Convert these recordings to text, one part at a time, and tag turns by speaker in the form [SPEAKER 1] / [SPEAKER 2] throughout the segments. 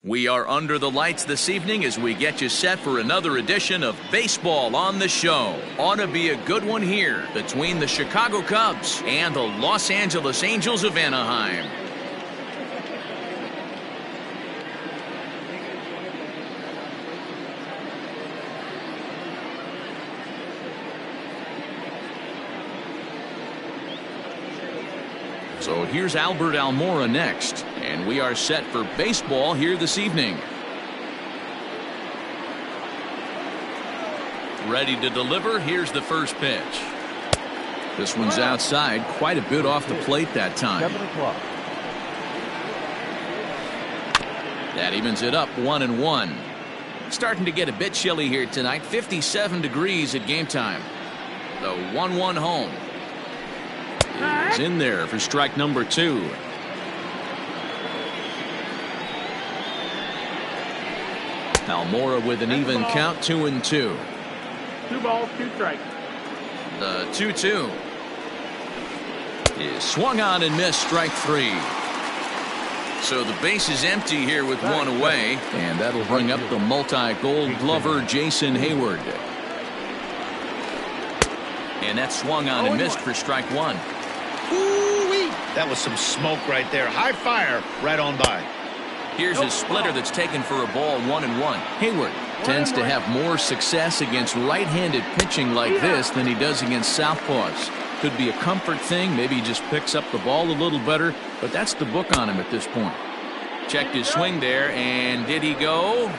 [SPEAKER 1] We are under the lights this evening as we get you set for another edition of Baseball on the Show. Ought to be a good one here between the Chicago Cubs and the Los Angeles Angels of Anaheim. So here's Albert Almora next, and we are set for baseball here this evening. Ready to deliver. Here's the first pitch. This one's outside, quite a bit off the plate that time. That evens it up 1-1. Starting to get a bit chilly here tonight. 57 degrees at game time. The 1-1 home is in there for strike number 2. Almora with an even count, 2-2.
[SPEAKER 2] 2 balls, 2 strikes.
[SPEAKER 1] The 2-2 is swung on and missed, strike 3. So the base is empty here with one away, and that'll bring up the multi-gold glover Jason Hayward. And that swung on and missed for strike 1.
[SPEAKER 3] Ooh-wee. That was some smoke right there. High fire right on by.
[SPEAKER 1] Here's a splitter that's taken for a ball, 1-1. Hayward tends to have more success against right-handed pitching like this than he does against southpaws. Could be a comfort thing. Maybe he just picks up the ball a little better, but that's the book on him at this point. Checked his swing there, and did he go?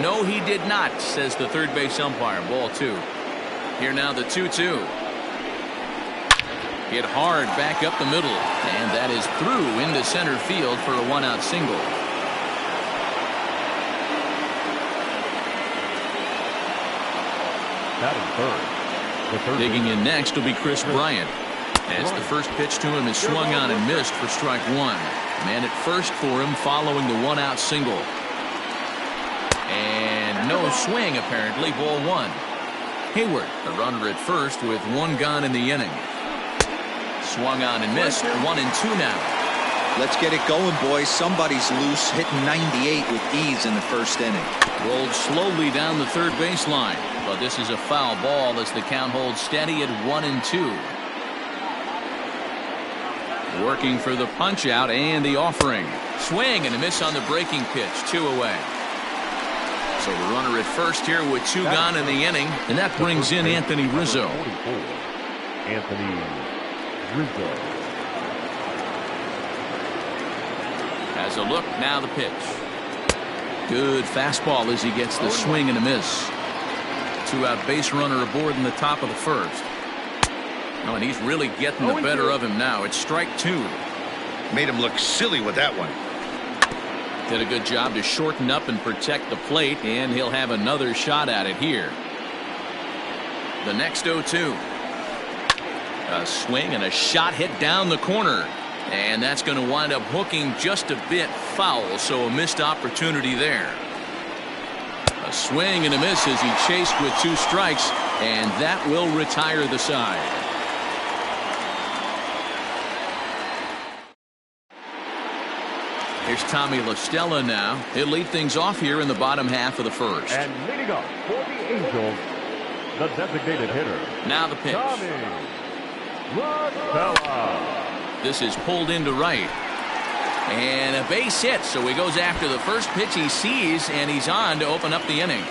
[SPEAKER 1] No, he did not, says the third base umpire. Ball 2. Here now the 2-2. Hit hard back up the middle, and that is through into center field for a 1-out single. Digging in next will be Chris Bryant, as the first pitch to him is swung on and missed for strike 1. Man at first for him following the 1-out single. And no swing apparently, ball 1. Hayward, the runner at first with 1 gone in the inning. Swung on and missed, 1-2 now.
[SPEAKER 4] Let's get it going, boys. Somebody's loose, hitting 98 with ease in the first inning.
[SPEAKER 1] Rolled slowly down the third baseline, but this is a foul ball as the count holds steady at 1-2. Working for the punch out and the offering. Swing and a miss on the breaking pitch, 2 away. So the runner at first here with 2 gone in the inning, and that brings in Anthony Rizzo. Has a look, now the pitch. Good fastball as he gets the swing and a miss. 2-out base runner aboard in the top of the first. Oh, and he's really getting the better of him now. It's strike 2.
[SPEAKER 3] Made him look silly with that one.
[SPEAKER 1] Did a good job to shorten up and protect the plate, and he'll have another shot at it here. The next 0-2. A swing and a shot hit down the corner. And that's going to wind up hooking just a bit foul, so a missed opportunity there. A swing and a miss as he chased with 2 strikes, and that will retire the side. Here's Tommy La Stella now. He'll lead things off here in the bottom half of the first.
[SPEAKER 2] And leading up for the Angels, the designated hitter.
[SPEAKER 1] Now the pitch.
[SPEAKER 2] Tommy La Stella.
[SPEAKER 1] This is pulled into right. And a base hit, so he goes after the first pitch he sees, and he's on to open up the inning.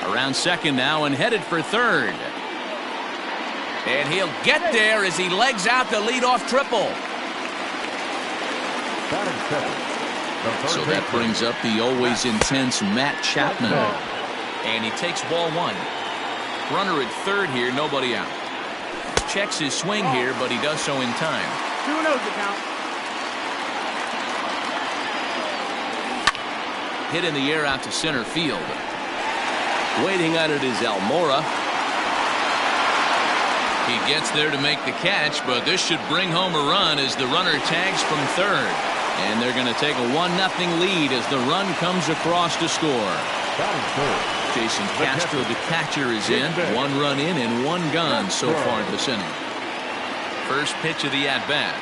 [SPEAKER 1] Around second now and headed for third. And he'll get there as he legs out the leadoff triple. So that brings up the always intense Matt Chapman. And he takes ball 1. Runner at third here, nobody out. Checks his swing here, but he does so in time.
[SPEAKER 2] 2-0 to count.
[SPEAKER 1] Hit in the air out to center field. Waiting on it is Almora. He gets there to make the catch, but this should bring home a run as the runner tags from third. And they're going to take a 1-0 lead as the run comes across to score. Jason Castro, the catcher, is in. 1 run in and 1 gone so far this inning. First pitch of the at-bat.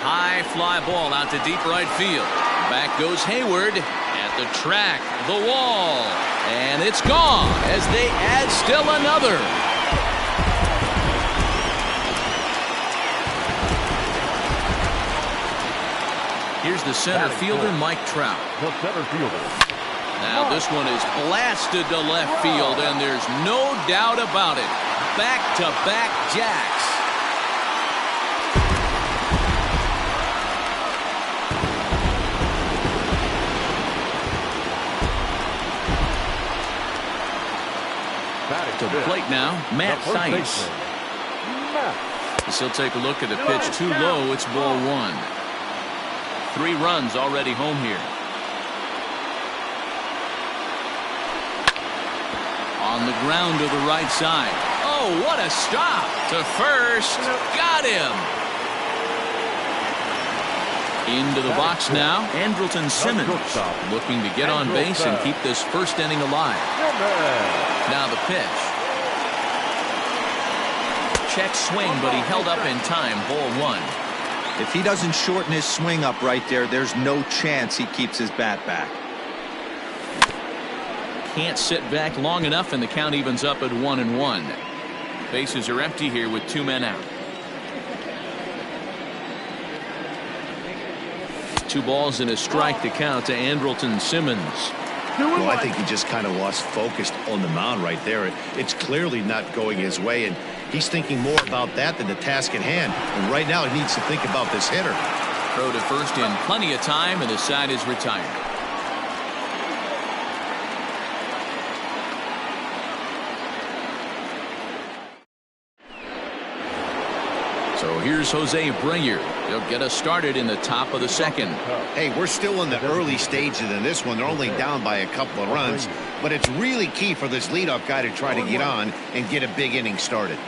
[SPEAKER 1] High fly ball out to deep right field. Back goes Hayward at the track, the wall, and it's gone as they add still another. Here's the center fielder, Mike Trout.
[SPEAKER 2] The center fielder.
[SPEAKER 1] Now this one is blasted to left field, and there's no doubt about it. Back-to-back jacks. To the plate now, Matt Theis. As he'll take a look at the pitch too low. It's ball one. 3 runs already home here. On the ground to the right side. Oh, what a stop to first. Got him. Into the box now, Andrelton Simmons looking to get on base and keep this first inning alive. Now the pitch. Check swing, but he held up in time. Ball one.
[SPEAKER 4] If he doesn't shorten his swing up right there, there's no chance he keeps his bat back.
[SPEAKER 1] Can't sit back long enough, and the count evens up at 1-1. Bases are empty here with 2 men out. 2 balls and a strike to count to Andrelton Simmons.
[SPEAKER 3] Well, I think he just kind of lost focus on the mound right there. It's clearly not going his way, and he's thinking more about that than the task at hand. And right now he needs to think about this hitter.
[SPEAKER 1] Throw to first in plenty of time, and the side is retired. So here's Jose Abreu. He'll get us started in the top of the second.
[SPEAKER 3] Hey, we're still in the early stages in this one. They're only down by a couple of runs, but it's really key for this leadoff guy to try to get on and get a big inning started.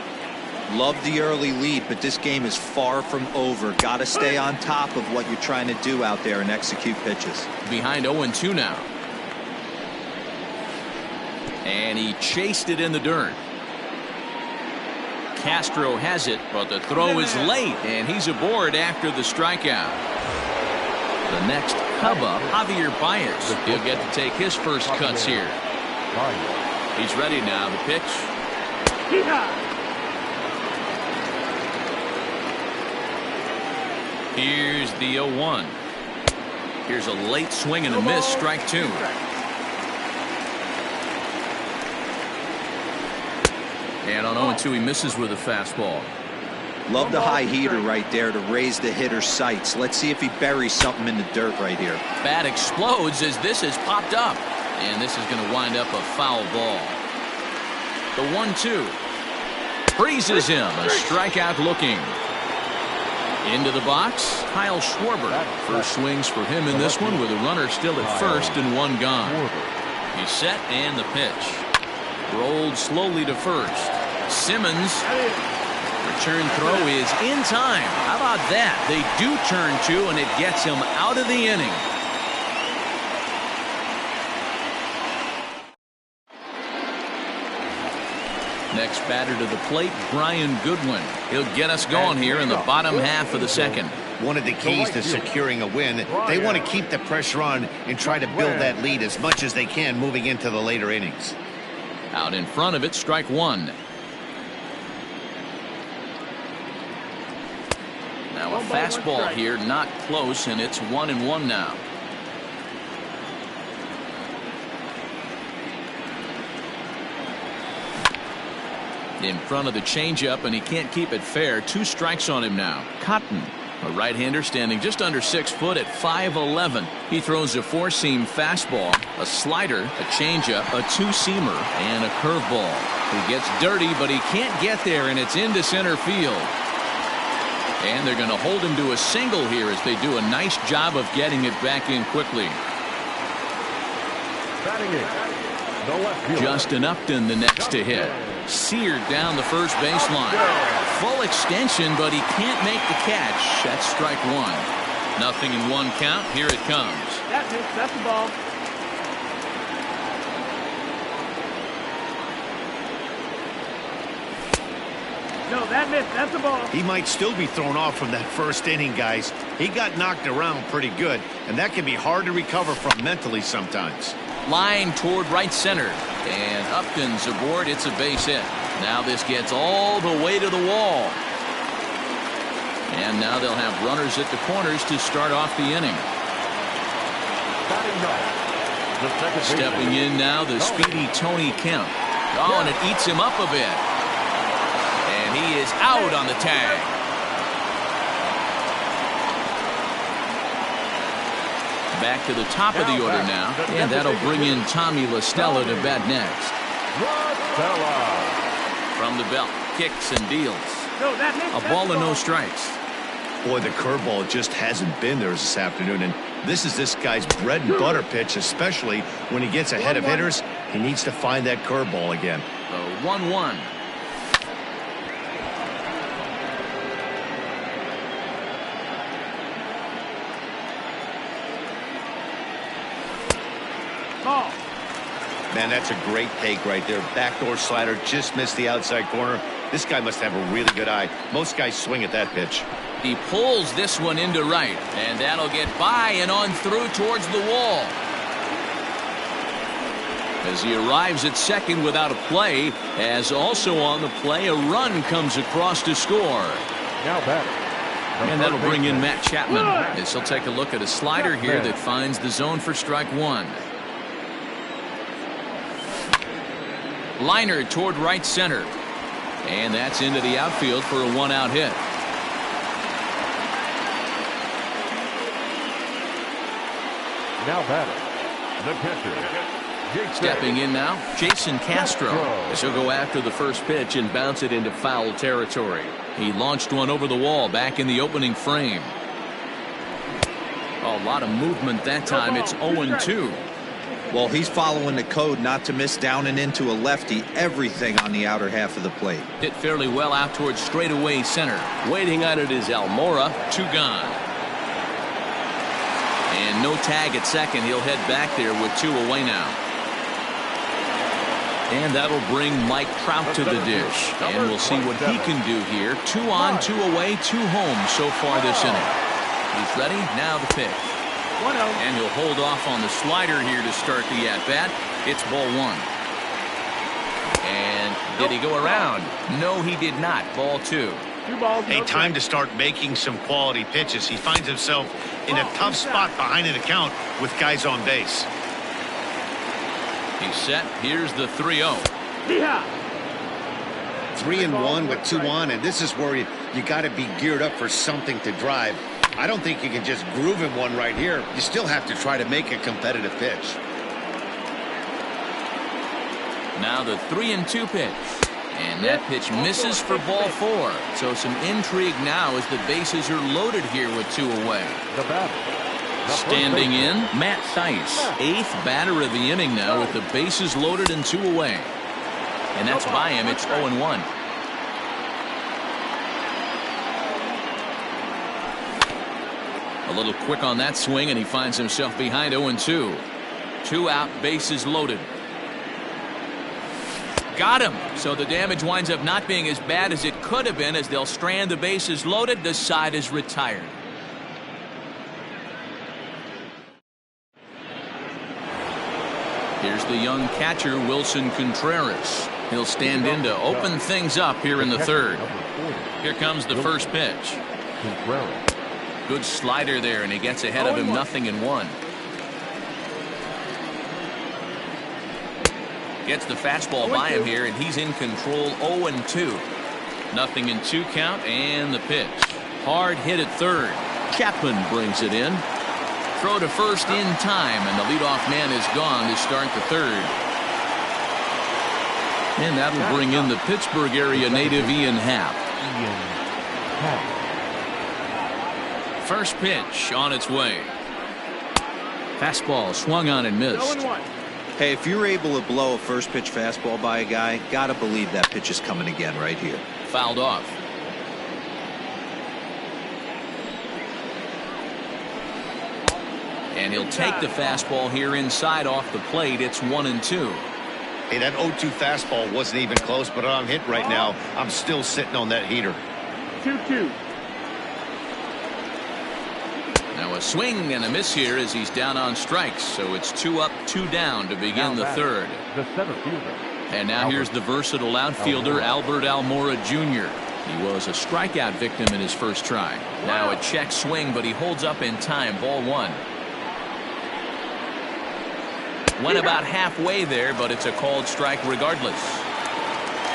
[SPEAKER 4] Love the early lead, but this game is far from over. Got to stay on top of what you're trying to do out there and execute pitches.
[SPEAKER 1] Behind 0-2 now. And he chased it in the dirt. Castro has it, but the throw is late, and he's aboard after the strikeout. The next Cub up, Javier Baez. He'll get to take his first cuts here. He's ready now. The pitch. Here's the 0-1. Here's a late swing and a miss. Strike 2. And on 0-2, he misses with a fastball.
[SPEAKER 4] Love the high heater right there to raise the hitter's sights. Let's see if he buries something in the dirt right here.
[SPEAKER 1] Bat explodes as this has popped up. And this is going to wind up a foul ball. The 1-2. Freezes him. A strikeout looking. Into the box, Kyle Schwarber. First swings for him in this one with a runner still at first and 1 gone. He's set and the pitch. Rolled slowly to first. Simmons. Return throw is in time. How about that? They do turn 2, and it gets him out of the inning. Next batter to the plate, Brian Goodwin. He'll get us going here in the bottom half of the second.
[SPEAKER 3] One of the keys to securing a win, they want to keep the pressure on and try to build that lead as much as they can moving into the later innings.
[SPEAKER 1] Out in front of it, strike 1. Now a fastball here, not close, and it's 1-1 now. In front of the changeup, and he can't keep it fair. 2 strikes on him now. Cotton, a right-hander standing just under 6 foot at 5'11". He throws a 4-seam fastball, a slider, a changeup, a 2-seamer, and a curveball. He gets dirty, but he can't get there, and it's into center field. And they're going to hold him to a single here as they do a nice job of getting it back in quickly. Justin Upton the next to hit. Seared down the first baseline. Full extension, but he can't make the catch. That's strike 1. Nothing in 1 count. Here it comes.
[SPEAKER 5] That's it. That's the ball.
[SPEAKER 2] No, that missed. That's a ball.
[SPEAKER 3] He might still be thrown off from that first inning, guys. He got knocked around pretty good, and that can be hard to recover from mentally sometimes.
[SPEAKER 1] Line toward right center. And Upton's aboard. It's a base hit. Now this gets all the way to the wall. And now they'll have runners at the corners to start off the inning. Stepping in now, the speedy Tony Kemp. Oh, and it eats him up a bit. And he is out on the tag. Back to the top of the order now. And that'll bring in Tommy La Stella to bat next. From the belt, kicks and deals. A ball and no strikes.
[SPEAKER 3] Boy, the curveball just hasn't been there this afternoon, and this is this guy's bread and butter pitch, especially when he gets ahead of hitters. He needs to find that curveball again.
[SPEAKER 1] The 1-1.
[SPEAKER 2] Ball.
[SPEAKER 3] Man, that's a great take right there. Backdoor slider, just missed the outside corner. This guy must have a really good eye. Most guys swing at that pitch.
[SPEAKER 1] He pulls this one into right, and that'll get by and on through towards the wall. As he arrives at second without a play, as also on the play, a run comes across to score.
[SPEAKER 2] Now batter.
[SPEAKER 1] And that'll bring in Matt Chapman. As he'll take a look at a slider here that finds the zone for strike one. Liner toward right center. And that's into the outfield for a one-out hit.
[SPEAKER 2] Now batter. The catcher.
[SPEAKER 1] Stepping in now, Jason Castro. As he'll go after the first pitch and bounce it into foul territory. He launched one over the wall back in the opening frame. A lot of movement that time. It's 0-2.
[SPEAKER 4] Well, he's following the code not to miss down and into a lefty. Everything on the outer half of the plate.
[SPEAKER 1] Hit fairly well out towards straightaway center. Waiting on it is Almora. Two gone. And no tag at second. He'll head back there with two away now. And that'll bring Mike Trout to the dish. And we'll see what he can do here. 2 on, 2 away, 2 home so far this inning. He's ready. Now the pitch. And he'll hold off on the slider here to start the at-bat. It's ball one. And did he go around? No, he did not. Ball two.
[SPEAKER 3] Hey, time to start making some quality pitches. He finds himself in a tough spot behind an account with guys on base.
[SPEAKER 1] He's set. Here's the 3-0.
[SPEAKER 5] 3-1 with 2 on, and this is where you got to be geared up for something to drive. I don't think you can just groove him one right here. You still have to try to make a competitive pitch.
[SPEAKER 1] Now the 3-2 pitch. And that pitch misses for ball 4. So some intrigue now as the bases are loaded here with 2 away.
[SPEAKER 2] The batter.
[SPEAKER 1] Standing in, Matt Theis. 8th batter of the inning now with the bases loaded and 2 away. And that's by him. It's 0-1. A little quick on that swing, and he finds himself behind 0-2. 2 out, bases loaded. Got him. So the damage winds up not being as bad as it could have been as they'll strand the bases loaded. The side is retired. Here's the young catcher, Wilson Contreras. He'll stand in to open things up here in the third. Here comes the first pitch. Good slider there, and he gets ahead of him 0-1. Gets the fastball by him here, and he's in control. 0-2. 0-2 count, and the pitch. Hard hit at third. Chapman brings it in. Throw to first in time, and the leadoff man is gone to start the third. And that'll bring in the Pittsburgh area native Ian Happ. First pitch on its way. Fastball swung on and missed.
[SPEAKER 4] Hey, if you're able to blow a first pitch fastball by a guy, gotta believe that pitch is coming again right here.
[SPEAKER 1] Fouled off. And he'll take the fastball here inside off the plate. It's 1-2.
[SPEAKER 5] Hey, that 0-2 fastball wasn't even close, but I'm hit right now. I'm still sitting on that heater.
[SPEAKER 2] 2-2.
[SPEAKER 1] Now a swing and a miss here as he's down on strikes. So it's 2 up, 2 down to begin the third.
[SPEAKER 2] The center fielder.
[SPEAKER 1] And now here's the versatile outfielder, Albert Almora Jr. He was a strikeout victim in his first try. Now a check swing, but he holds up in time. Ball 1. Went about halfway there, but it's a called strike regardless.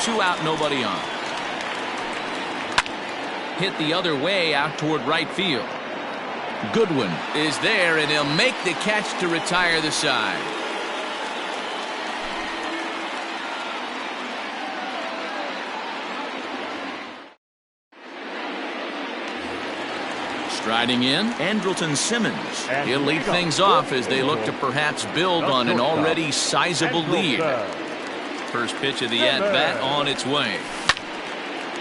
[SPEAKER 1] 2 out, nobody on. Hit the other way out toward right field. Goodwin is there, and he'll make the catch to retire the side. Striding in, Andrelton Simmons. He'll lead things off as they look to perhaps build on an already sizable lead. First pitch of the at-bat on its way.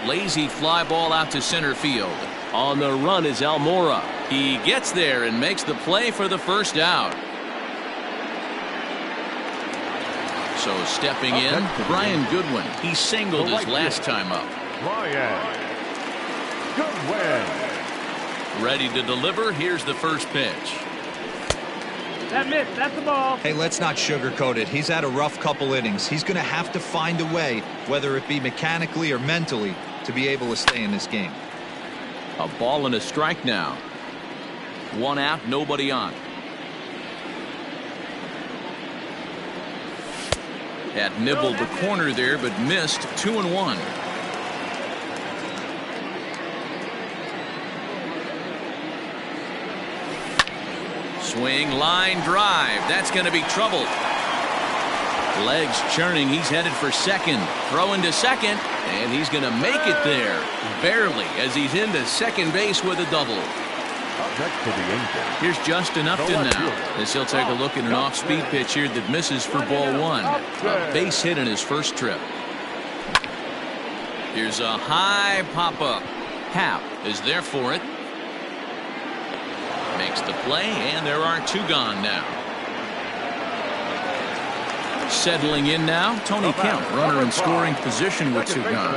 [SPEAKER 1] Lazy fly ball out to center field. On the run is Almora. He gets there and makes the play for the first out. So stepping in, Brian Goodwin. He singled his last time up.
[SPEAKER 2] Brian Goodwin.
[SPEAKER 1] Ready to deliver. Here's the first pitch.
[SPEAKER 2] That missed. That's the ball.
[SPEAKER 4] Hey, let's not sugarcoat it. He's had a rough couple innings. He's going to have to find a way, whether it be mechanically or mentally, to be able to stay in this game.
[SPEAKER 1] A ball and a strike now. 1 out, nobody on. Had nibbled the corner there, but missed. 2-1. Swing, line drive. That's going to be trouble. Legs churning. He's headed for second. Throwing to second, and he's going to make it there. Barely, as he's into second base with a double.
[SPEAKER 2] Next to the Angels.
[SPEAKER 1] Here's Justin Upton now, as he'll take a look at an off-speed pitch here that misses for ball 1. A base hit in his first trip. Here's a high pop-up. Happ is there for it. Makes the play, and there are 2 gone now. Settling in now, Tony Kemp, runner in scoring position with 2 gone.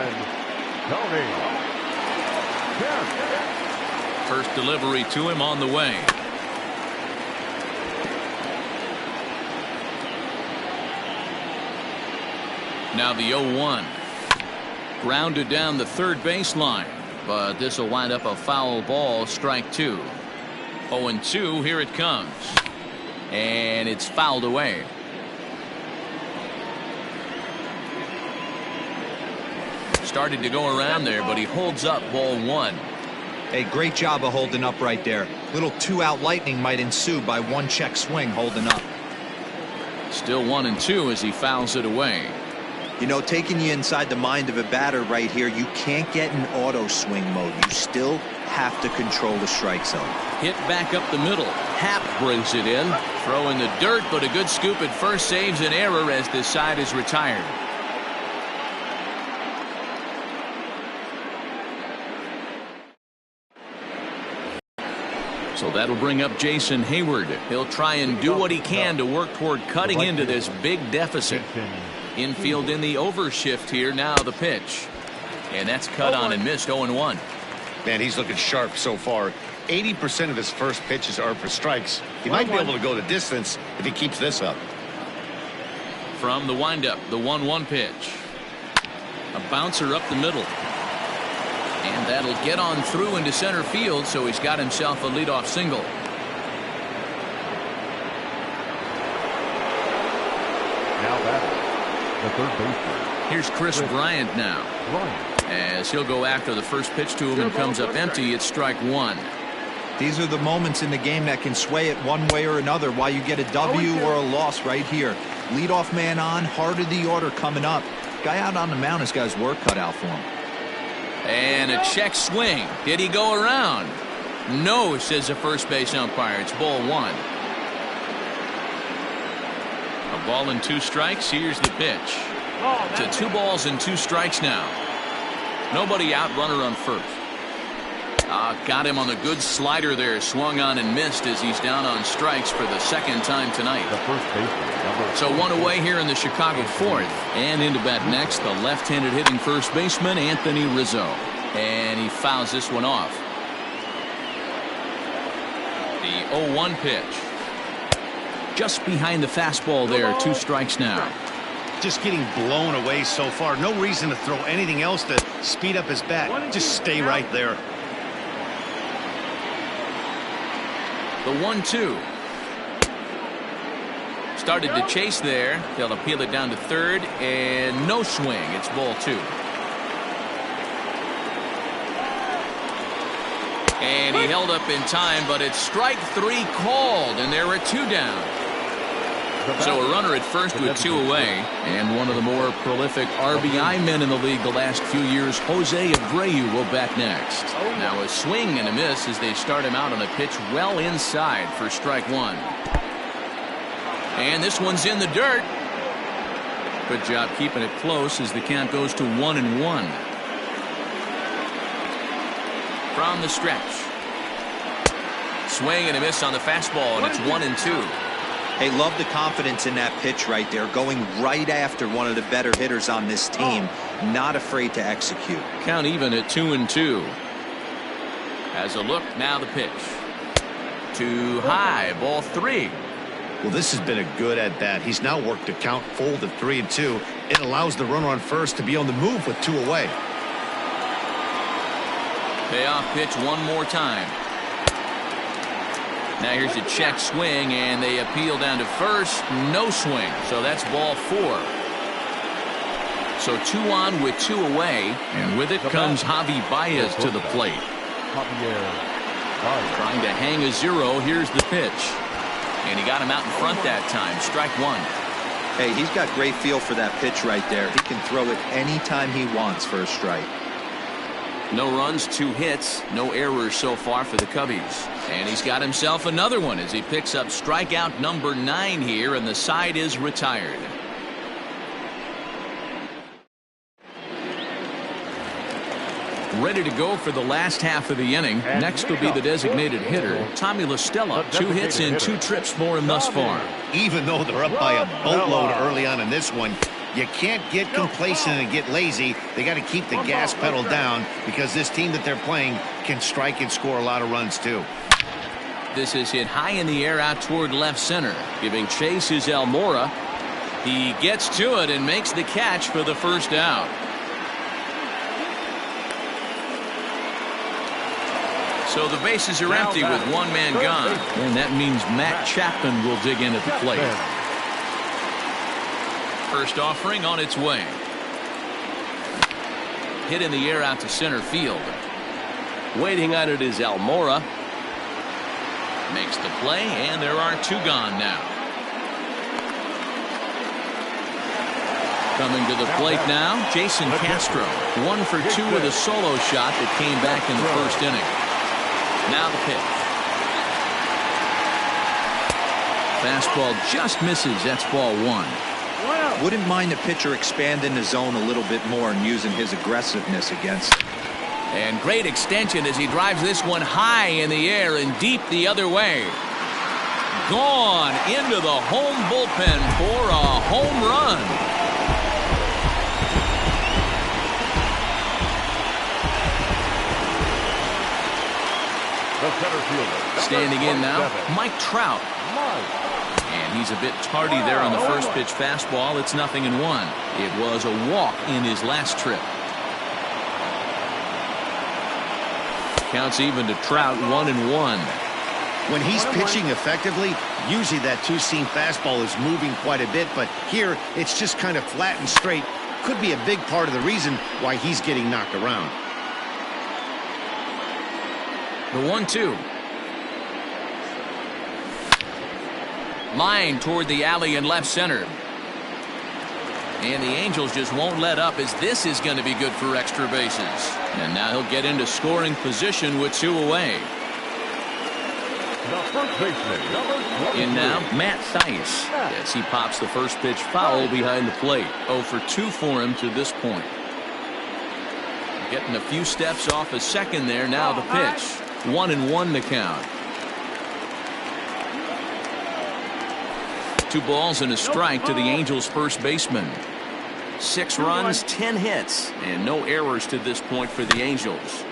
[SPEAKER 1] First delivery to him on the way. Now the 0-1. Grounded down the third baseline, but this will wind up a foul ball, strike 2. 0-2, here it comes. And it's fouled away. Started to go around there, but he holds up ball 1.
[SPEAKER 4] Hey, great job of holding up right there. Little 2-out lightning might ensue by 1 check swing holding up.
[SPEAKER 1] Still 1-2 as he fouls it away.
[SPEAKER 4] You know, taking you inside the mind of a batter right here, you can't get in auto swing mode. You still have to control the strike zone.
[SPEAKER 1] Hit back up the middle. Happ brings it in. Throw in the dirt, but a good scoop at first saves an error as this side is retired. So that'll bring up Jason Hayward. He'll try and do what he can to work toward cutting into this big deficit. Infield in the overshift here. Now the pitch. And that's cut on and missed. 0-1.
[SPEAKER 5] Man, he's looking sharp so far. 80% of his first pitches are for strikes. He might be able to go the distance if he keeps this up.
[SPEAKER 1] From the windup, the 1-1 pitch. A bouncer up the middle. And that'll get on through into center field, so he's got himself a leadoff single.
[SPEAKER 2] Now batting, the third baseman.
[SPEAKER 1] Here's Chris Bryant now. As he'll go after the first pitch to him and comes up empty. It's strike 1.
[SPEAKER 4] These are the moments in the game that can sway it one way or another, why you get a W or a loss right here. Leadoff man on, heart of the order coming up. Guy out on the mound has got his work cut out for him.
[SPEAKER 1] And a check swing. Did he go around? No, says the first base umpire. It's ball 1. A ball and 2 strikes. Here's the pitch. To 2 balls and 2 strikes now. Nobody out, runner on first. Got him on the good slider there. Swung on and missed as he's down on strikes for the second time tonight.
[SPEAKER 2] The first baseman,
[SPEAKER 1] So one away here in the Chicago fourth. And into bat next, the left-handed hitting first baseman, Anthony Rizzo. And he fouls this one off. The 0-1 pitch. Just behind the fastball there. 2 strikes now.
[SPEAKER 5] Just getting blown away so far. No reason to throw anything else to speed up his bat. Just stay right there.
[SPEAKER 1] The 1-2. Started to chase there. They'll appeal it down to third, and no swing. It's ball 2. And he held up in time, but it's strike 3 called, and there are 2 down. So a runner at first with 2 away, and one of the more prolific RBI men in the league the last few years, Jose Abreu, will bat next. Now a swing and a miss as they start him out on a pitch well inside for strike 1. And this one's in the dirt. Good job keeping it close as the count goes to 1-1. From the stretch. Swing and a miss on the fastball, and it's 1-2.
[SPEAKER 4] Hey, love the confidence in that pitch right there. Going right after one of the better hitters on this team. Not afraid to execute.
[SPEAKER 1] Count even at 2-2. As a look, now the pitch. Too high, ball 3.
[SPEAKER 3] Well, this has been a good at bat. He's now worked a count full to 3-2. It allows the runner on first to be on the move with 2 away.
[SPEAKER 1] Payoff pitch one more time. Now here's a check swing, and they appeal down to first. No swing, so that's ball 4. So 2 on with 2 away, and with it comes Javi Baez to the plate. Trying to hang a 0. Here's the pitch. And he got him out in front that time. Strike 1.
[SPEAKER 4] Hey, he's got great feel for that pitch right there. He can throw it anytime he wants for a strike.
[SPEAKER 1] No runs, 2 hits, no errors so far for the Cubbies. And he's got himself another one as he picks up strikeout number 9 here, and the side is retired. Ready to go for the last half of the inning. Next will be the designated hitter, Tommy La Stella. 2 hits and 2 trips for him thus far.
[SPEAKER 5] Even though they're up by a boatload early on in this one, you can't get complacent and get lazy. They got to keep the gas pedal down because this team that they're playing can strike and score a lot of runs too.
[SPEAKER 1] This is hit high in the air out toward left center. Giving chase is Almora. He gets to it and makes the catch for the first out. So the bases are empty with 1 man gone. And that means Matt Chapman will dig in at the plate. First offering on its way. Hit in the air out to center field. Waiting on it is Almora. Makes the play, and there are 2 gone now. Coming to the plate now, Jason Castro. 1 for 2 with a solo shot that came back in the first inning. Now the pitch. Fastball just misses. That's ball 1.
[SPEAKER 4] Wouldn't mind the pitcher expanding the zone a little bit more and using his aggressiveness against it.
[SPEAKER 1] And great extension as he drives this one high in the air and deep the other way. Gone into the home bullpen for a home run.
[SPEAKER 2] The center fielder.
[SPEAKER 1] Standing in now, Mike Trout. And he's a bit tardy there on the first pitch fastball. It's 0-1. It was a walk in his last trip. Counts even to Trout, 1-1.
[SPEAKER 5] When he's pitching effectively, usually that 2-seam fastball is moving quite a bit, but here it's just kind of flat and straight. Could be a big part of the reason why he's getting knocked around.
[SPEAKER 1] The 1-2. Line toward the alley in left center. And the Angels just won't let up as this is going to be good for extra bases. And now he'll get into scoring position with 2 away.
[SPEAKER 2] The first baseman, number 23.
[SPEAKER 1] In now, Matt Thaiss. Yes, he pops the first pitch foul behind the plate. 0 for 2 for him to this point. Getting a few steps off a second there. Now the pitch. 1-1 to count. 2 balls and a strike to the Angels first baseman. 6 runs, 10 hits, and no errors to this point for the Angels.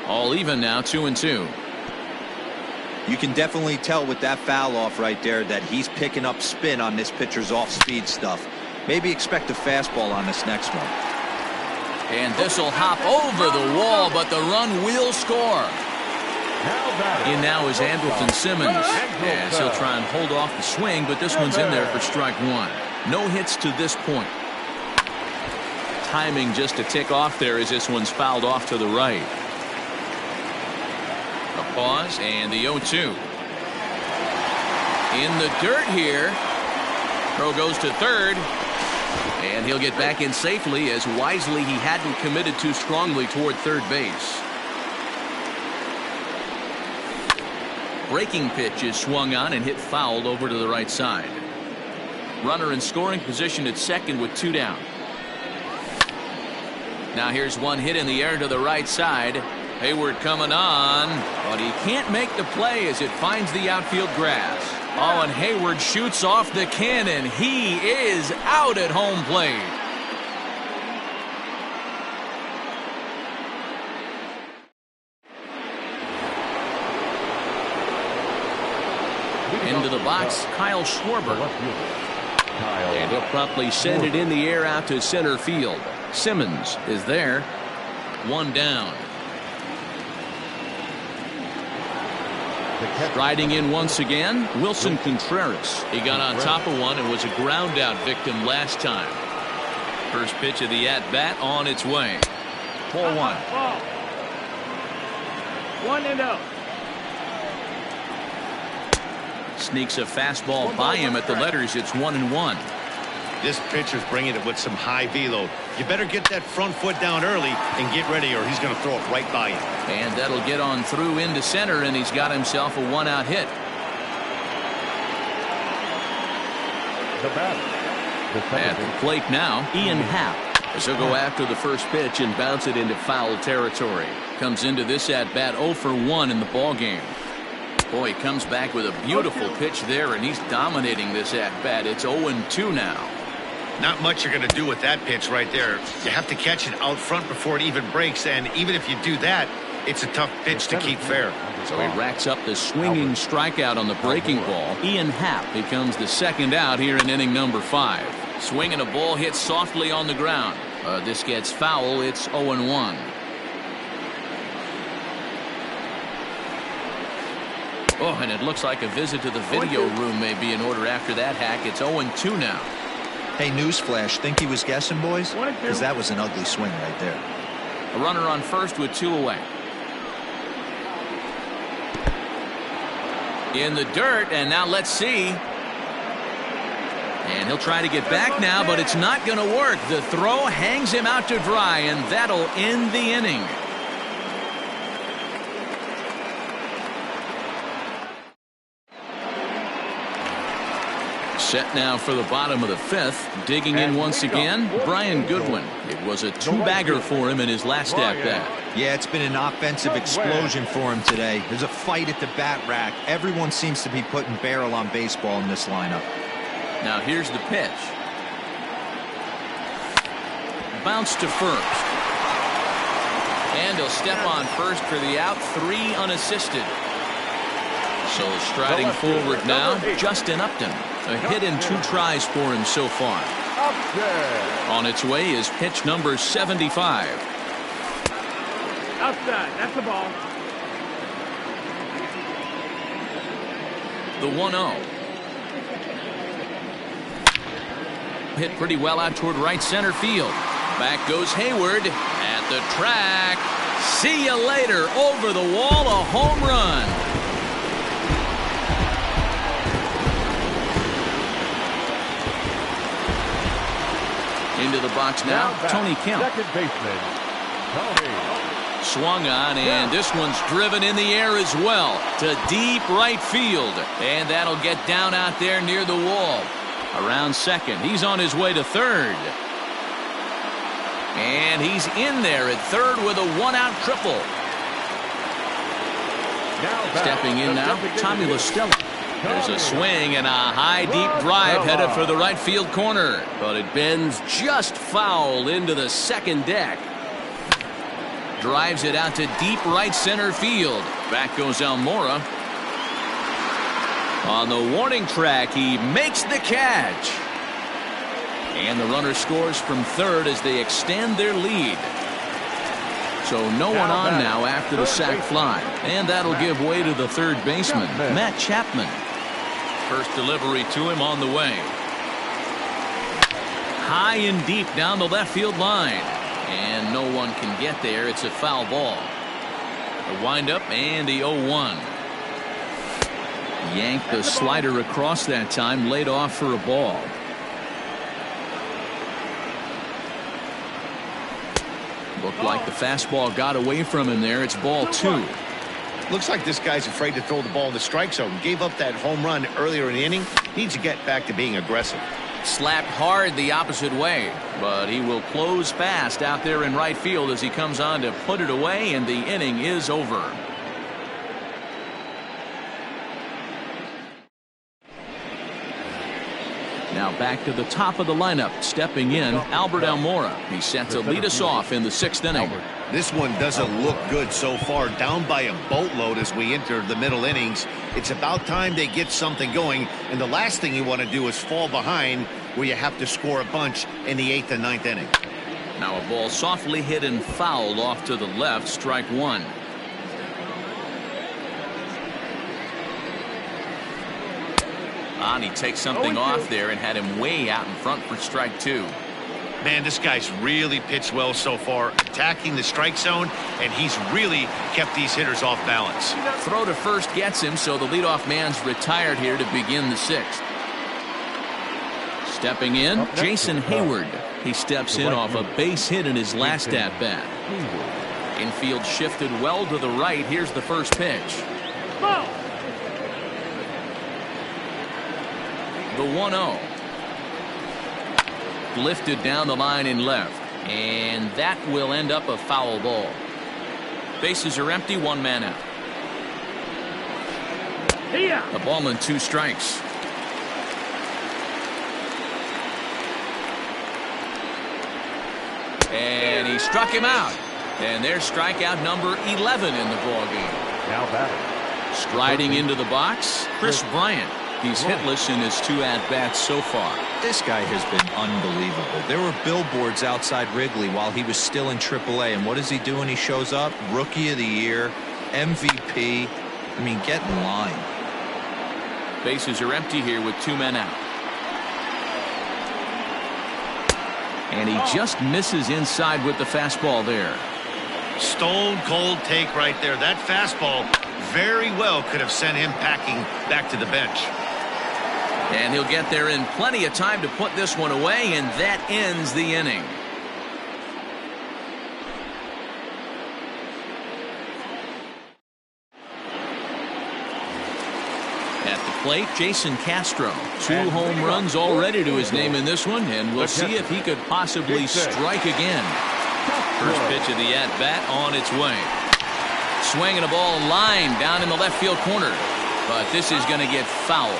[SPEAKER 1] All even now, 2-2.
[SPEAKER 4] You can definitely tell with that foul off right there that he's picking up spin on this pitcher's off-speed stuff. Maybe expect a fastball on this next one.
[SPEAKER 1] And this will hop over the wall, but the run will score. In now is Andrelton Simmons, as he'll try and hold off the swing, but this one's in there for strike 1. No hits to this point. Timing just to tick off there as this one's fouled off to the right. A pause and the 0-2. In the dirt here. Throw goes to third. And he'll get back in safely, as wisely he hadn't committed too strongly toward third base. Breaking pitch is swung on and hit fouled over to the right side. Runner in scoring position at second with 2 down. Now here's one hit in the air to the right side. Hayward coming on, but he can't make the play as it finds the outfield grass. Oh, and Hayward shoots off the cannon. He is out at home plate. Into the box, Kyle Schwarber. And he'll promptly send it in the air out to center field. Simmons is there. 1 down. Striding in once again, Wilson Contreras. He got on top of one and was a ground out victim last time. First pitch of the at-bat on its way. 4-1.
[SPEAKER 2] 1-0.
[SPEAKER 1] Sneaks a fastball by him at the letters. It's 1-1.
[SPEAKER 3] This pitcher's bringing it with some high velo. You better get that front foot down early and get ready, or he's going to throw it right by you.
[SPEAKER 1] And that'll get on through into center, and he's got himself a 1-out hit. At the plate now, Ian Happ, as he'll go after the first pitch and bounce it into foul territory. Comes into this at bat 0 for 1 in the ball game. Boy, he comes back with a beautiful pitch there, and he's dominating this at bat. It's 0-2 now.
[SPEAKER 3] Not much you're going to do with that pitch right there. You have to catch it out front before it even breaks, and even if you do that, it's a tough pitch to keep fair.
[SPEAKER 1] So he racks up the swinging strikeout on the breaking ball. Ian Happ becomes the second out here in inning number 5. Swinging a ball hit softly on the ground. This gets foul. It's 0-1. Oh, and it looks like a visit to the video room may be in order after that hack. It's 0-2 now.
[SPEAKER 4] Hey, newsflash, think he was guessing, boys? Because that was an ugly swing right there.
[SPEAKER 1] A runner on first with 2 away. In the dirt, and now let's see. And he'll try to get back now, but it's not going to work. The throw hangs him out to dry, and that'll end the inning. Set now for the bottom of the 5th. Digging in once again, Brian Goodwin. It was a 2-bagger for him in his last at-bat.
[SPEAKER 4] Yeah, it's been an offensive explosion for him today. There's a fight at the bat rack. Everyone seems to be putting barrel on baseball in this lineup.
[SPEAKER 1] Now here's the pitch. Bounce to first. And he'll step on first for the out. 3 unassisted. So striding forward now, Justin Upton. A hit in 2 tries for him so far. On its way is pitch number 75.
[SPEAKER 2] Outside, that's the ball.
[SPEAKER 1] The 1-0. Hit pretty well out toward right center field. Back goes Hayward at the track. See you later. Over the wall, a home run. Into the box now, Tony Kemp.
[SPEAKER 2] Second baseman, Tony.
[SPEAKER 1] Swung on, and this one's driven in the air as well to deep right field. And that'll get down out there near the wall. Around second. He's on his way to third. And he's in there at third with a one-out triple. Stepping in now, Tommy LaStella. There's a swing and a high deep drive headed for the right field corner, but it bends just foul into the second deck. Drives it out to deep right center field. Back goes Almora. On the warning track, he makes the catch. And the runner scores from third as they extend their lead. So no one on now after the sac fly. And that'll give way to the third baseman, Matt Chapman. First delivery to him on the way. High and deep down the left field line. And no one can get there. It's a foul ball. The windup and the 0-1. Yanked the slider across that time, laid off for a ball. Looked like the fastball got away from him there. It's ball 2.
[SPEAKER 5] Looks like this guy's afraid to throw the ball in the strike zone. Gave up that home run earlier in the inning. Needs to get back to being aggressive.
[SPEAKER 1] Slapped hard the opposite way, but he will close fast out there in right field as he comes on to put it away, and the inning is over. Now back to the top of the lineup. Stepping in, Albert Almora. He's set to lead us off in the 6th inning.
[SPEAKER 5] This one doesn't look good so far. Down by a boatload as we enter the middle innings. It's about time they get something going. And the last thing you want to do is fall behind where you have to score a bunch in the 8th and 9th inning.
[SPEAKER 1] Now a ball softly hit and fouled off to the left. Strike 1. He takes something off there and had him way out in front for strike 2.
[SPEAKER 5] Man, this guy's really pitched well so far, attacking the strike zone, and he's really kept these hitters off balance.
[SPEAKER 1] Throw to first gets him, so the leadoff man's retired here to begin the 6th. Stepping in, Jason Hayward. He steps in off a base hit in his last at-bat. Infield shifted well to the right. Here's the first pitch. The 1-0. Lifted down the line in left, and that will end up a foul ball. Bases are empty, 1 man out. A ball and 2 strikes. And he struck him out, and there's strikeout number 11 in the ball game.
[SPEAKER 2] Now batting.
[SPEAKER 1] Striding into the box, Chris Bryant. He's hitless in his 2 at-bats so far.
[SPEAKER 4] This guy has been unbelievable. There were billboards outside Wrigley while he was still in AAA, and what does he do when he shows up? Rookie of the Year, MVP. I mean, get in line.
[SPEAKER 1] Bases are empty here with 2 men out. And he just misses inside with the fastball there.
[SPEAKER 5] Stone cold take right there. That fastball very well could have sent him packing back to the bench.
[SPEAKER 1] And he'll get there in plenty of time to put this one away, and that ends the inning. At the plate, Jason Castro. 2 home runs already to his name in this one, and we'll see if he could possibly strike again. First pitch of the at-bat on its way. Swinging a ball line down in the left field corner, but this is going to get foul.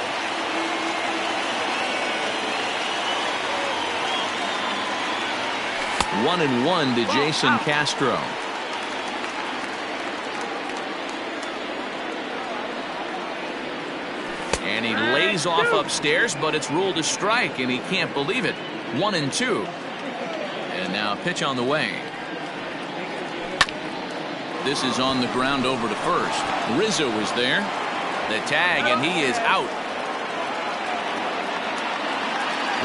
[SPEAKER 1] One and 1 to Jason Castro. And he lays off upstairs, but it's ruled a strike, and he can't believe it. 1 and 2. And now a pitch on the way. This is on the ground over to first. Rizzo is there. The tag, and he is out.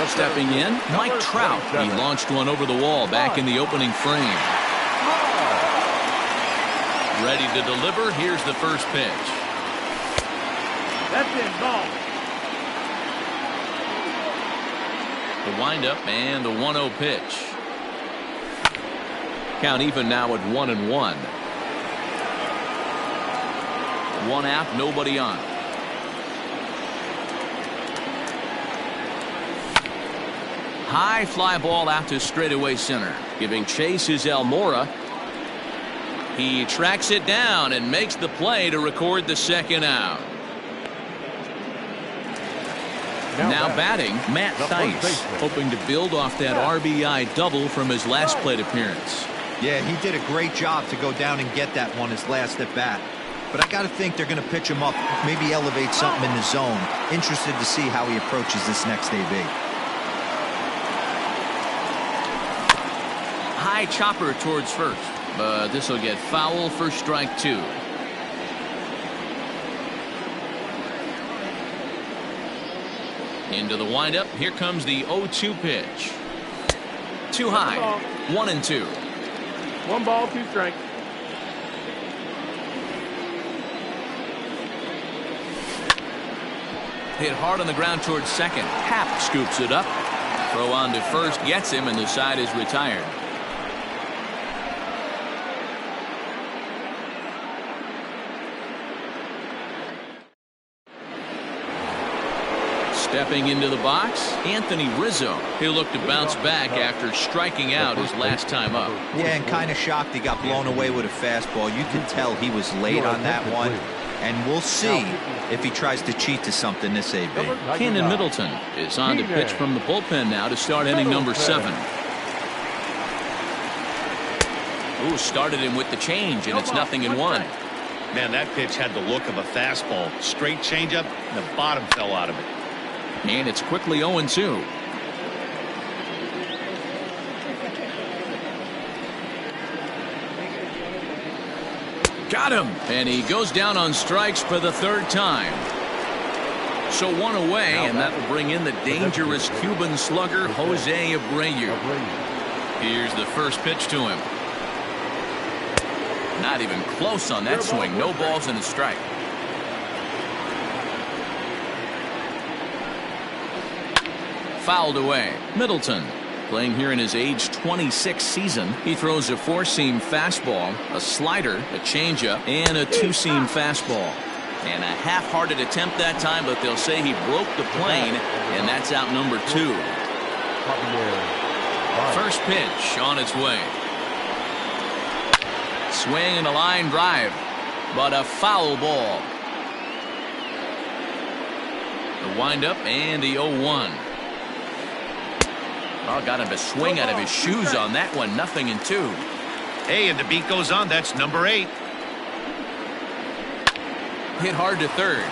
[SPEAKER 1] Stepping in, Mike Trout. He launched one over the wall back in the opening frame. Ready to deliver. Here's the first pitch.
[SPEAKER 2] That's it, ball.
[SPEAKER 1] The windup and the 1-0 pitch. Count even now at 1 and 1. 1 out, nobody on. High fly ball out to straightaway center. Giving chase is Almora. He tracks it down and makes the play to record the second out. Now batting, Matt Theis, hoping to build off that RBI double from his last plate appearance.
[SPEAKER 4] Yeah, he did a great job to go down and get that one his last at bat. But I got to think they're going to pitch him up, maybe elevate something in the zone. Interested to see how he approaches this next AB.
[SPEAKER 1] High chopper towards first, but this will get foul for strike 2. Into the windup. Here comes the 0-2 pitch. Too high. 1-2.
[SPEAKER 2] 1 ball, 2 strikes.
[SPEAKER 1] Hit hard on the ground towards second. Happ scoops it up. Throw on to first gets him, and the side is retired. Stepping into the box, Anthony Rizzo. He'll look to bounce back after striking out his last time up.
[SPEAKER 4] Yeah, and kind of shocked he got blown away with a fastball. You can tell he was late on that one. And we'll see if he tries to cheat to something this AB.
[SPEAKER 1] Cannon Middleton is on to pitch from the bullpen now to start inning number 7. Ooh, started him with the change, and it's 0-1.
[SPEAKER 3] Man, that pitch had the look of a fastball. Straight changeup, and the bottom fell out of it.
[SPEAKER 1] And it's quickly 0-2. Got him. And he goes down on strikes for the 3rd time. So 1 away, and that will bring in the dangerous Cuban slugger, Jose Abreu. Here's the first pitch to him. Not even close on that swing. No balls and a strike. Fouled away. Middleton, playing here in his age 26 season. He throws a 4-seam fastball, a slider, a changeup, and a 2-seam fastball. And a half-hearted attempt that time, but they'll say he broke the plane, and that's out number 2. First pitch on its way. Swing and a line drive, but a foul ball. The windup and the 0-1. Oh, got him to swing out of his shoes on that one. 0-2.
[SPEAKER 3] Hey, and the beat goes on. That's number 8.
[SPEAKER 1] Hit hard to third.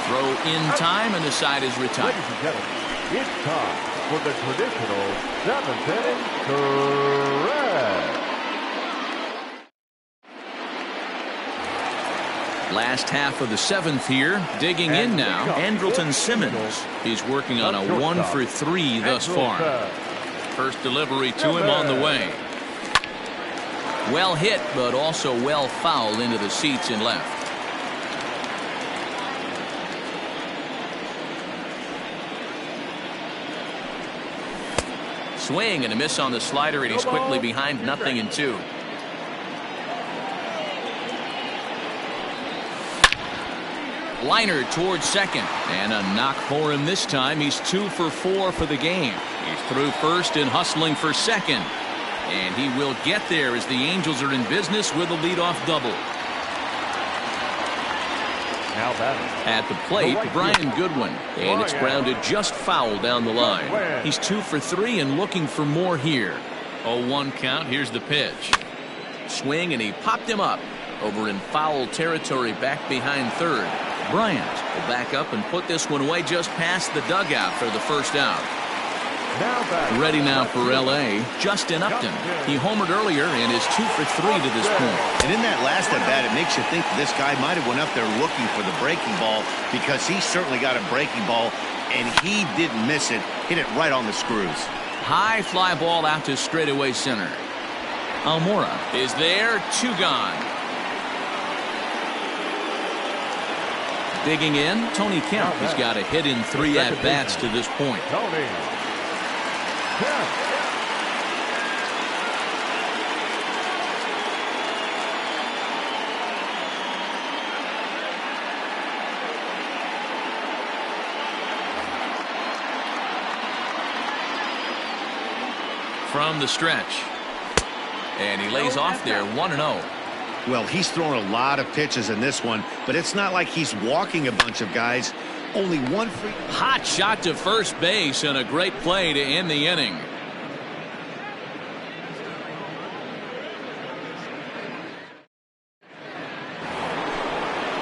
[SPEAKER 1] Throw in time, and the side is retired.
[SPEAKER 2] Ladies and gentlemen, it's time for the traditional 7th inning correct.
[SPEAKER 1] Last half of the 7th here. Digging in now, Andrelton Simmons. He's working on a 1-for-3 thus far. First delivery to him on the way. Well hit, but also well fouled into the seats in left. Swing and a miss on the slider, and he's quickly behind 0-2. Liner towards second, and a knock for him this time. He's 2 for 4 for the game. He's through first and hustling for second, and he will get there as the Angels are in business with a leadoff double.
[SPEAKER 2] Now batting
[SPEAKER 1] at the plate, Brian Goodwin, and it's grounded just foul down the line. He's 2 for 3 and looking for more here. 0-1 count. Here's the pitch. Swing, and he popped him up over in foul territory back behind third. Bryant will back up and put this one away just past the dugout for the first out. Ready now for L.A., Justin Upton. He homered earlier and is 2 for 3 to this point.
[SPEAKER 3] And in that last at bat, it makes you think this guy might have went up there looking for the breaking ball, because he certainly got a breaking ball, and he didn't miss it. Hit it right on the screws.
[SPEAKER 1] High fly ball out to straightaway center. Almora is there, 2 gone. Digging in, Tony Kemp has got a hit in 3 at-bats to this point.
[SPEAKER 2] Tony Kemp.
[SPEAKER 1] from the stretch. And he lays off there 1-0.
[SPEAKER 5] Well, he's thrown a lot of pitches in this one, but it's not like he's walking a bunch of guys. Only one free.
[SPEAKER 1] Hot shot to first base and a great play to end the inning.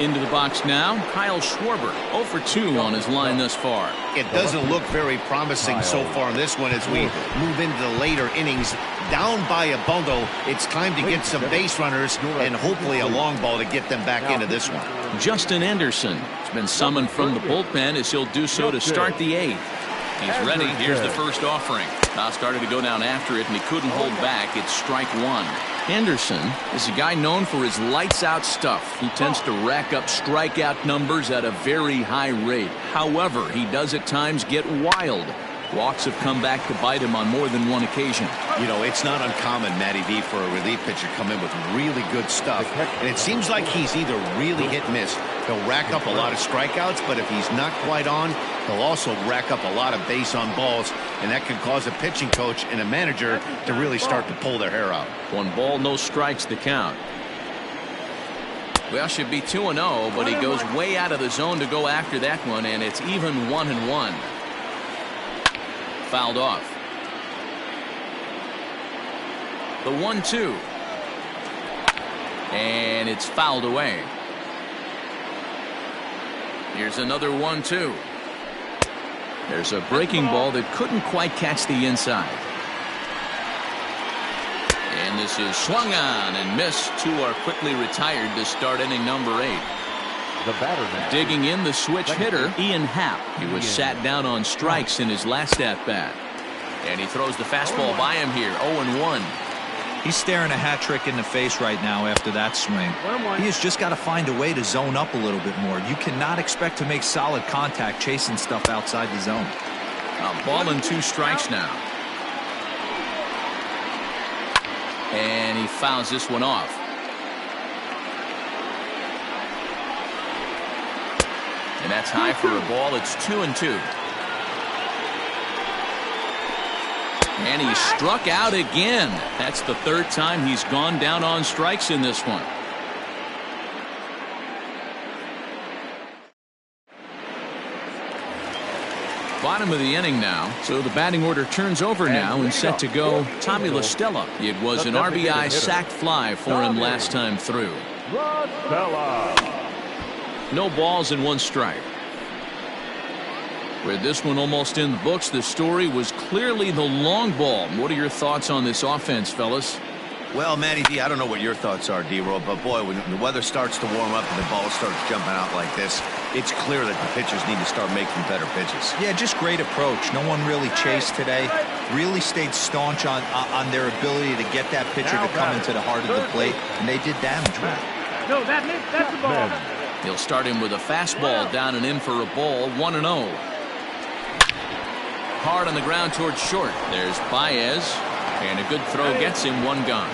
[SPEAKER 1] Into the box now, Kyle Schwarber, 0 for 2 on his line thus far.
[SPEAKER 5] It doesn't look very promising so far in this one as we move into the later innings. Down by a bundle, it's time to get some base runners and hopefully a long ball to get them back into this one.
[SPEAKER 1] Justin Anderson has been summoned from the bullpen as he'll do so to start the 8th. He's ready. Here's the first offering. Now started to go down after it, and he couldn't hold back. It's strike 1. Anderson is a guy known for his lights-out stuff. He tends to rack up strikeout numbers at a very high rate. However, he does at times get wild. Walks have come back to bite him on more than one occasion.
[SPEAKER 5] You know, it's not uncommon, Matty V, for a relief pitcher to come in with really good stuff. And it seems like he's either really hit and miss. He'll rack up a lot of strikeouts, but if he's not quite on, he'll also rack up a lot of base on balls. And that can cause a pitching coach and a manager to really start to pull their hair out.
[SPEAKER 1] 1 ball, no strikes to count. Well, should be 2-0, but he goes way out of the zone to go after that one, and it's even 1-1. Fouled off. The 1-2. And it's fouled away. Here's another 1-2. There's a breaking ball that couldn't quite catch the inside. And this is swung on and missed. 2 are quickly retired to start inning number 8.
[SPEAKER 2] The batter now.
[SPEAKER 1] Digging in, the switch hitter, Ian Happ. He was sat down on strikes in his last at-bat. And he throws the fastball by him here, 0-1.
[SPEAKER 4] He's staring a hat trick in the face right now after that swing. He has just got to find a way to zone up a little bit more. You cannot expect to make solid contact chasing stuff outside the zone.
[SPEAKER 1] A ball and 2 strikes now. And he fouls this one off. And that's high for a ball. It's 2-2. And he struck out again. That's the 3rd time he's gone down on strikes in this one. Bottom of the inning now, so the batting order turns over now and set to go Tommy La Stella. It was an RBI sac fly for him last time through.
[SPEAKER 2] La Stella.
[SPEAKER 1] No balls and 1 strike. With this one almost in the books, the story was clearly the long ball. What are your thoughts on this offense, fellas?
[SPEAKER 5] Well, Matty V, I don't know what your thoughts are, D-Roll, but boy, when the weather starts to warm up and the ball starts jumping out like this, it's clear that the pitchers need to start making better pitches.
[SPEAKER 4] Yeah, just great approach. No one really chased today. Really stayed staunch on their ability to get that pitcher to come into the heart of the plate, and they did damage with it.
[SPEAKER 6] No, that's the ball.
[SPEAKER 1] He'll start him with a fastball down and in for a ball, 1-0. Hard on the ground towards short. There's Baez, and a good throw gets him 1 gone.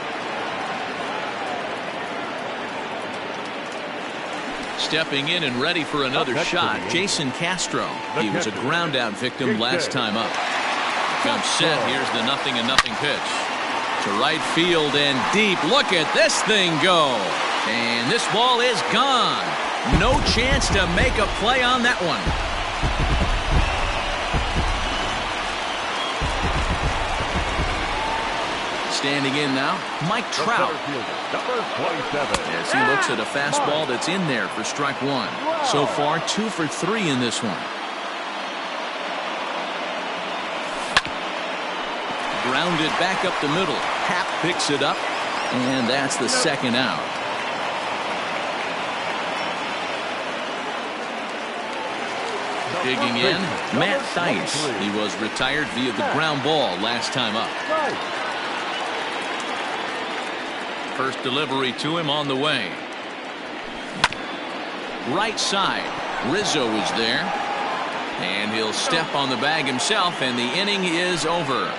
[SPEAKER 1] Stepping in and ready for another shot, Jason Castro. He was a ground out victim last time up. Comes set. Here's the 0-0 pitch to right field and deep. Look at this thing go, and this ball is gone. No chance to make a play on that one. Standing in now, Mike Trout.
[SPEAKER 2] Number 27.
[SPEAKER 1] As he looks at a fastball that's in there for strike 1. So far, 2 for 3 in this one. Grounded back up the middle. Happ picks it up, and that's the 2nd out. Digging in, Matt Theis. He was retired via the ground ball last time up. First delivery to him on the way. Right side. Rizzo is there. And he'll step on the bag himself, and the inning is over.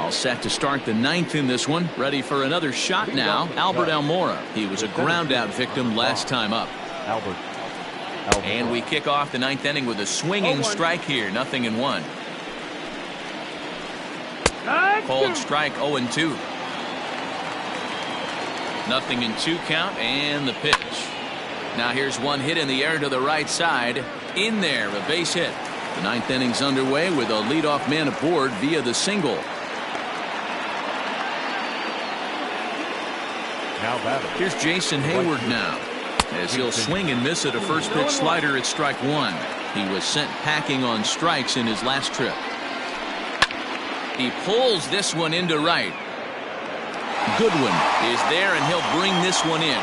[SPEAKER 1] All set to start the ninth in this one. Ready for another shot now. Albert Almora. He was a ground out victim last time up.
[SPEAKER 2] Albert.
[SPEAKER 1] And we kick off the ninth inning with a swinging strike here. 0-1. Cold strike 0-2. 0-2 count and the pitch. Now here's one hit in the air to the right side. In there, a base hit. The ninth inning's underway with a leadoff man aboard via the single.
[SPEAKER 2] Now batting.
[SPEAKER 1] Here's Jason Hayward now, as he'll swing and miss at a first pitch slider at strike one. He was sent packing on strikes in his last trip. He pulls this one into right. Goodwin is there, and he'll bring this one in.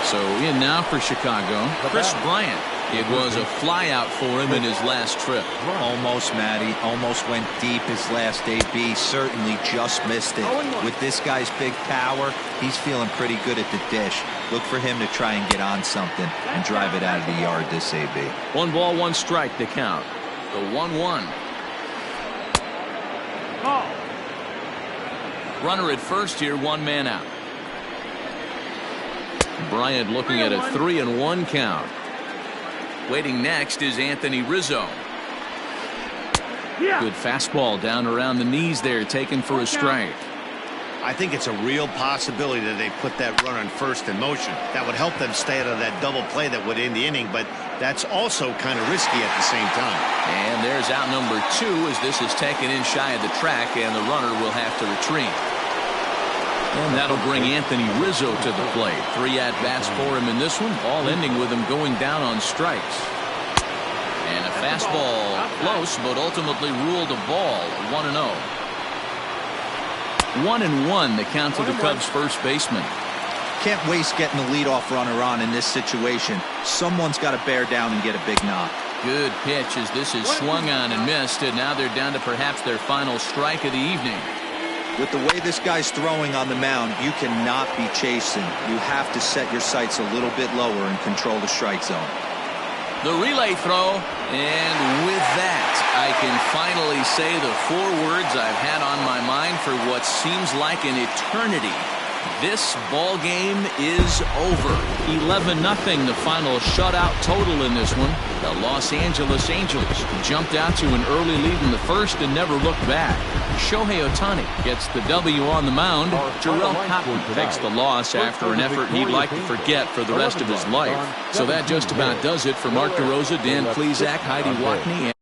[SPEAKER 1] So in now for Chicago, Chris Bryant. It was a flyout for him in his last trip.
[SPEAKER 4] Almost, Matty. Almost went deep his last AB. Certainly just missed it. With this guy's big power, he's feeling pretty good at the dish. Look for him to try and get on something and drive it out of the yard this AB.
[SPEAKER 1] 1 ball, 1 strike to count. The 1-1. Runner at first here, 1 man out. Bryant looking at a 3-1 count. Waiting next is Anthony Rizzo. Good fastball down around the knees there, taken for a strike.
[SPEAKER 5] I think it's a real possibility that they put that runner on first in motion. That would help them stay out of that double play that would end the inning, but that's also kind of risky at the same time.
[SPEAKER 1] And there's out number 2 as this is taken in shy of the track, and the runner will have to retreat. And that'll bring Anthony Rizzo to the plate. 3 at-bats for him in this one, all ending with him going down on strikes. And a fastball close, but ultimately ruled a ball. 1-0. 1-1 the count to the Cubs first baseman.
[SPEAKER 4] Can't waste getting the leadoff runner on in this situation. Someone's got to bear down and get a big knock.
[SPEAKER 1] Good pitch as this is swung on and missed, and now they're down to perhaps their final strike of the evening.
[SPEAKER 4] With the way this guy's throwing on the mound, you cannot be chasing. You have to set your sights a little bit lower and control the strike zone.
[SPEAKER 1] The relay throw, and with that, I can finally say the 4 words I've had on my mind for what seems like an eternity. This ball game is over. 11-0 the final shutout total in this one. The Los Angeles Angels jumped out to an early lead in the first and never looked back. Shohei Ohtani gets the W on the mound. Jarrell Cotton takes the loss after an effort he'd like to forget for the rest of his life. So that just about does it for Mark DeRosa, Dan Plesac, Heidi Watney,